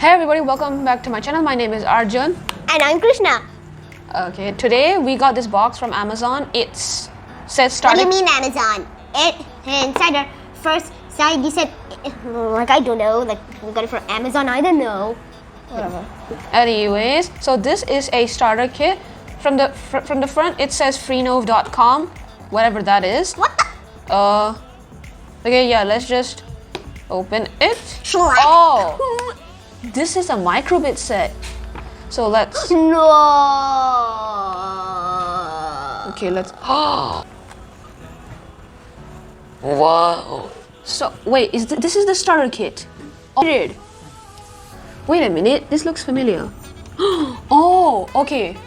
Hey everybody, welcome back to my channel. My name is Arjun. And I'm Krishna. Okay, today we got this box from Amazon. It says starter. What do you mean Amazon? Inside the first side you said, like I don't know, like we got it from Amazon, I don't know. Whatever. Anyways, so this is a starter kit. From the front it says freenove.com, whatever that is. What the? Okay, yeah, let's just open it. Sure. Oh, this is a Microbit set. So let's. No. Okay, let's. Whoa. So wait, this is the starter kit? Oh, weird. Wait a minute, this looks familiar. Oh, okay.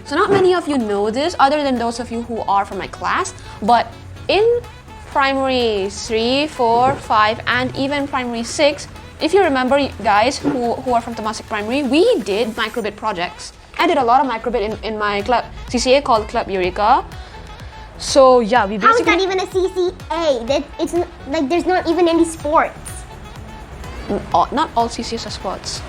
So not many of you know this, other than those of you who are from my class. But in primary 3, 4, 5, and even primary 6, if you remember, guys who are from Temasek Primary, we did Microbit projects. I did a lot of Microbit in my club CCA called Club Eureka. So yeah, we basically. How is that even a CCA? It's like there's not even any sports. Not all CCAs are sports.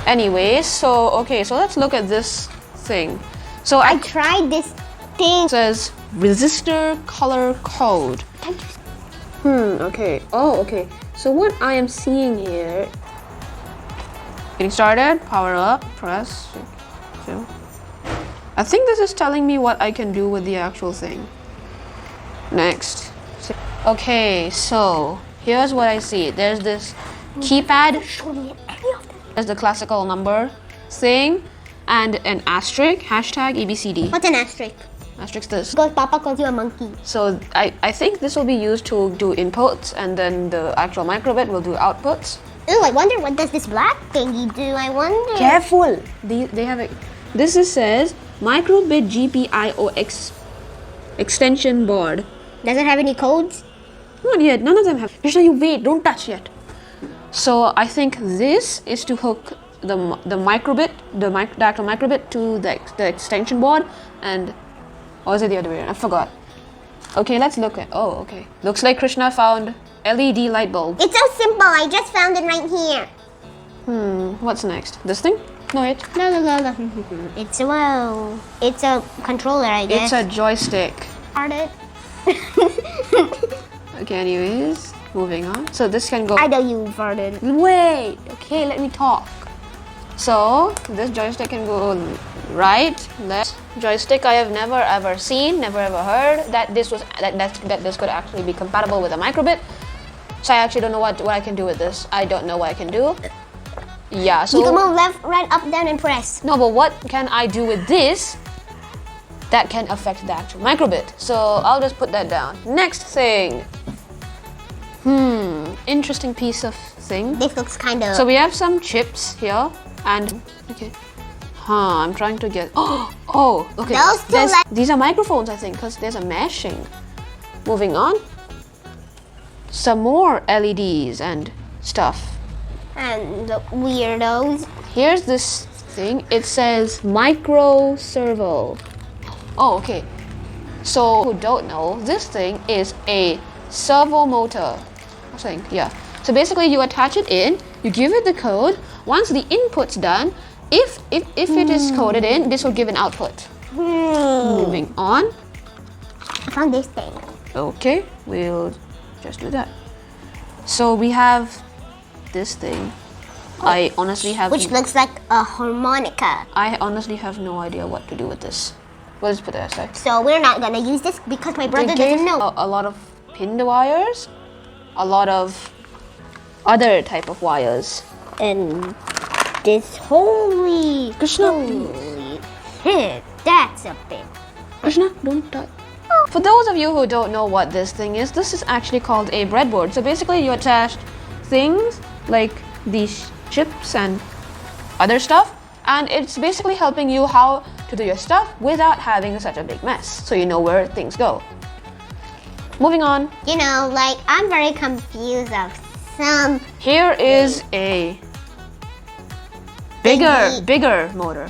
Anyways, so okay, so let's look at this thing. So I tried this thing. It says resistor color code. Thank you. Okay. Oh, okay. So what I am seeing here. Getting started. Power up. Press. So, I think this is telling me what I can do with the actual thing. Next. Okay, so here's what I see. There's this keypad. Show me any of them. There's the classical number thing and an asterisk, hashtag ABCD. What's an asterisk? Asterisk this. Because Papa calls you a monkey. So I think this will be used to do inputs, and then the actual Microbit will do outputs. Ooh, I wonder what does this black thingy do? I wonder. Careful! They have a. This says Microbit GPIO extension board. Does it have any codes? Not yet. None of them have. Krishna, you wait. Don't touch yet. So I think this is to hook the Microbit, the actual Microbit to the extension board, and or is it the other way around? I forgot. Okay, let's look at. Oh, okay. Looks like Krishna found LED light bulb. It's so simple. I just found it right here. What's next? This thing? No, it. No. It's a controller, I guess. It's a joystick. Started. Okay, anyways, moving on. So this can go. I know you farted. Wait. Okay, let me talk. So this joystick can go right, left. Joystick I have never ever seen, never ever heard that this could actually be compatible with a Microbit. So I actually don't know what I can do with this. I don't know what I can do. Yeah, so You can move left, right, up, down, and press. no, but what can I do with this that can affect the actual Microbit? So I'll just put that down. Next thing. Interesting piece of thing. This looks kind of. So we have some chips here, and okay. I'm trying to get. Oh, okay. These are microphones, I think, because there's a meshing. Moving on. Some more LEDs and stuff. And the weirdos. Here's this thing. It says micro servo. Oh, okay. So who don't know, this thing is a servo motor. I think, yeah. So basically, you attach it in. You give it the code. Once the input's done, if it is coded in, this will give an output. Moving on. I found this thing. Okay, we'll just do that. So we have this thing. I honestly have. Which looks like a harmonica. I honestly have no idea what to do with this. We'll just put that aside. So we're not gonna use this because my brother They gave doesn't know. a lot of pinned wires, a lot of other type of wires, And this holy Krishna, shit, that's a big. Krishna, don't touch. For those of you who don't know what this thing is, this is actually called a breadboard. So basically you attach things like these chips and other stuff, and it's basically helping you how to do your stuff without having such a big mess, so you know where things go. Moving on. You know, like I'm very confused of some. Here is a bigger motor.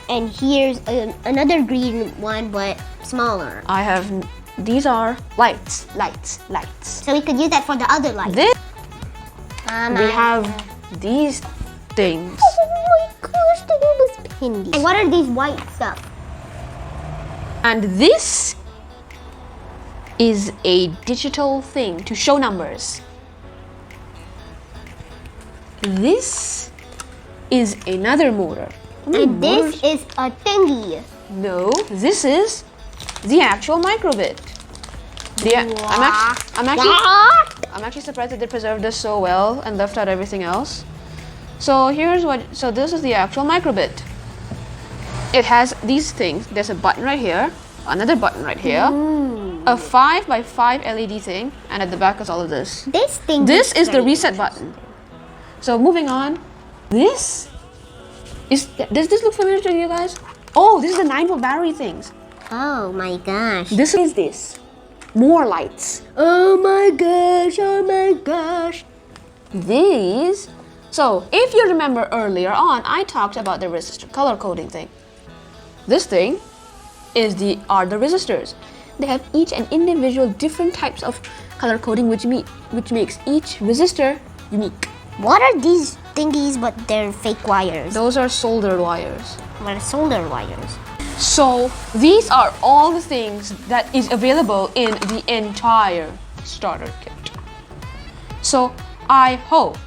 And here's another green one, but smaller. I have. These are lights. So we could use that for the other light. This we have these things. Oh my gosh, the name is Pindy. And what are these white stuff? And this is a digital thing to show numbers. This is another motor. And this is a thingy. No, this is the actual microbit. I'm actually surprised that they preserved this so well and left out everything else. So this is the actual microbit. It has these things. There's a button right here, another button right here, a 5x5 LED thing, and at the back is all of this. This is the reset button. So moving on, does this look familiar to you guys? Oh, this is the 9-volt battery things. Oh my gosh. This is this. More lights. Oh my gosh, oh my gosh. These. So if you remember earlier on, I talked about the resistor color coding thing. This thing are the resistors. They have each an individual different types of color coding which makes each resistor unique. What are these thingies but they're fake wires? Those are soldered wires. What are solder wires? So these are all the things that is available in the entire starter kit. So I hope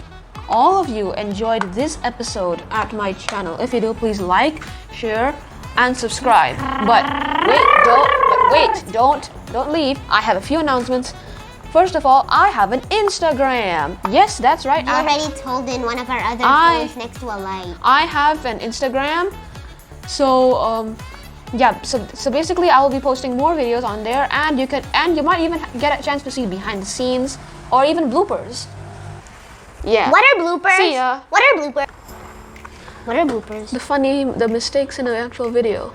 all of you enjoyed this episode at my channel. If you do, please like, share, and subscribe. But don't leave. I have a few announcements. First of all, I have an Instagram. Yes, that's right. You already told in one of our other phones next to a light. I have an Instagram. So yeah, so basically I will be posting more videos on there, and you might even get a chance to see behind the scenes or even bloopers. Yeah. What are bloopers? See ya. What are bloopers? What are bloopers? The mistakes in an actual video.